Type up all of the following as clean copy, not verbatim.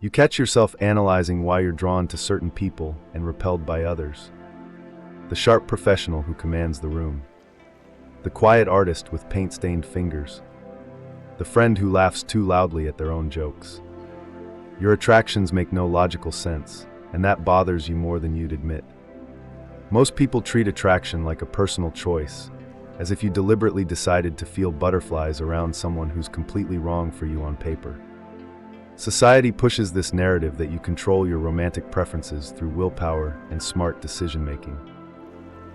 You catch yourself analyzing why you're drawn to certain people and repelled by others. The sharp professional who commands the room. The quiet artist with paint-stained fingers. The friend who laughs too loudly at their own jokes. Your attractions make no logical sense, and that bothers you more than you'd admit. Most people treat attraction like a personal choice, as if you deliberately decided to feel butterflies around someone who's completely wrong for you on paper. Society pushes this narrative that you control your romantic preferences through willpower and smart decision-making.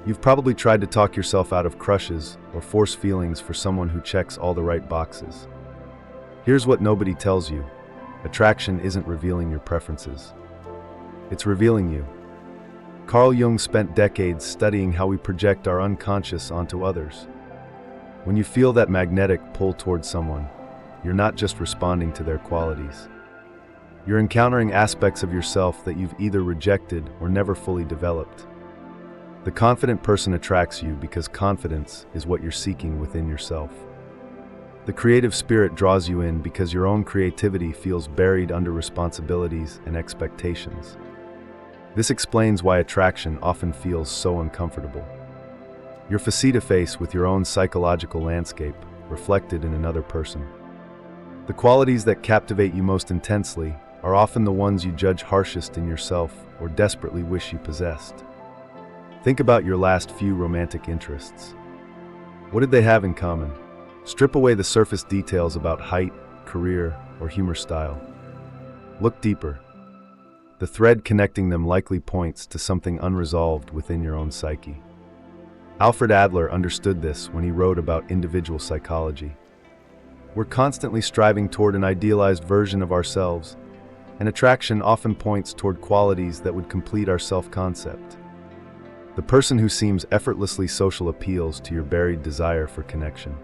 You've probably tried to talk yourself out of crushes or force feelings for someone who checks all the right boxes. Here's what nobody tells you. Attraction isn't revealing your preferences. It's revealing you. Carl Jung spent decades studying how we project our unconscious onto others. When you feel that magnetic pull towards someone, you're not just responding to their qualities. You're encountering aspects of yourself that you've either rejected or never fully developed. The confident person attracts you because confidence is what you're seeking within yourself. The creative spirit draws you in because your own creativity feels buried under responsibilities and expectations. This explains why attraction often feels so uncomfortable. You're face-to-face with your own psychological landscape, reflected in another person. The qualities that captivate you most intensely are often the ones you judge harshest in yourself or desperately wish you possessed. Think about your last few romantic interests. What did they have in common? Strip away the surface details about height, career, or humor style. Look deeper. The thread connecting them likely points to something unresolved within your own psyche. Alfred Adler understood this when he wrote about individual psychology. We're constantly striving toward an idealized version of ourselves, and attraction often points toward qualities that would complete our self-concept. The person who seems effortlessly social appeals to your buried desire for connection.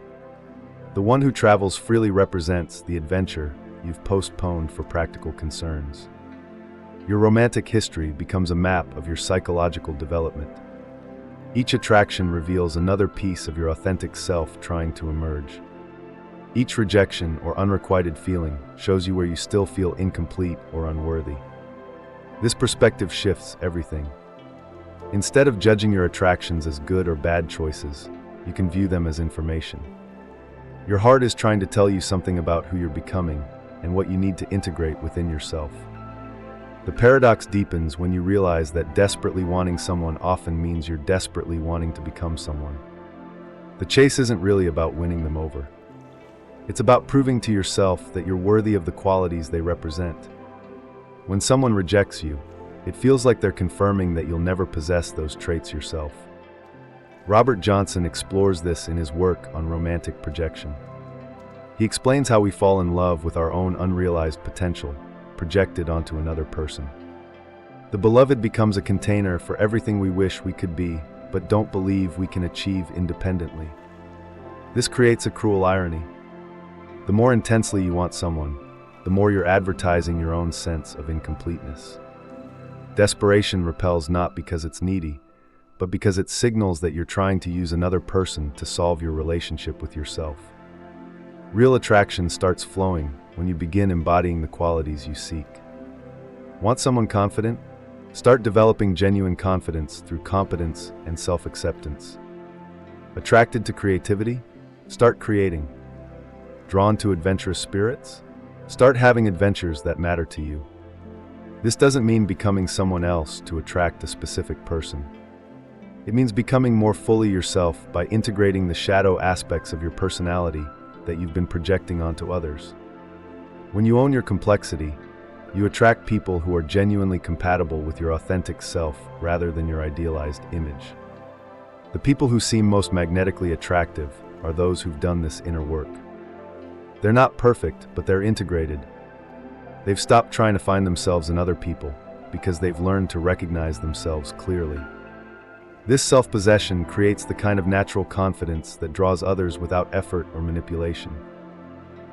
The one who travels freely represents the adventure you've postponed for practical concerns. Your romantic history becomes a map of your psychological development. Each attraction reveals another piece of your authentic self trying to emerge. Each rejection or unrequited feeling shows you where you still feel incomplete or unworthy. This perspective shifts everything. Instead of judging your attractions as good or bad choices, you can view them as information. Your heart is trying to tell you something about who you're becoming and what you need to integrate within yourself. The paradox deepens when you realize that desperately wanting someone often means you're desperately wanting to become someone. The chase isn't really about winning them over. It's about proving to yourself that you're worthy of the qualities they represent. When someone rejects you, it feels like they're confirming that you'll never possess those traits yourself. Robert Johnson explores this in his work on romantic projection. He explains how we fall in love with our own unrealized potential, projected onto another person. The beloved becomes a container for everything we wish we could be, but don't believe we can achieve independently. This creates a cruel irony. The more intensely you want someone, the more you're advertising your own sense of incompleteness. Desperation repels not because it's needy, but because it signals that you're trying to use another person to solve your relationship with yourself. Real attraction starts flowing when you begin embodying the qualities you seek. Want someone confident? Start developing genuine confidence through competence and self-acceptance. Attracted to creativity? Start creating. Drawn to adventurous spirits? Start having adventures that matter to you. This doesn't mean becoming someone else to attract a specific person. It means becoming more fully yourself by integrating the shadow aspects of your personality that you've been projecting onto others. When you own your complexity, you attract people who are genuinely compatible with your authentic self rather than your idealized image. The people who seem most magnetically attractive are those who've done this inner work. They're not perfect, but they're integrated. They've stopped trying to find themselves in other people because they've learned to recognize themselves clearly. This self-possession creates the kind of natural confidence that draws others without effort or manipulation.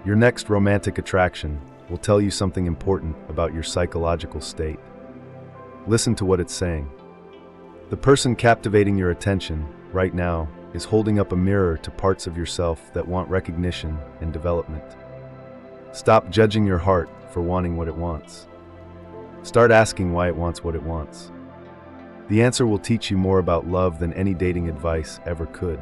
Your next romantic attraction will tell you something important about your psychological state. Listen to what it's saying. The person captivating your attention right now is holding up a mirror to parts of yourself that want recognition and development. Stop judging your heart for wanting what it wants. Start asking why it wants what it wants. The answer will teach you more about love than any dating advice ever could.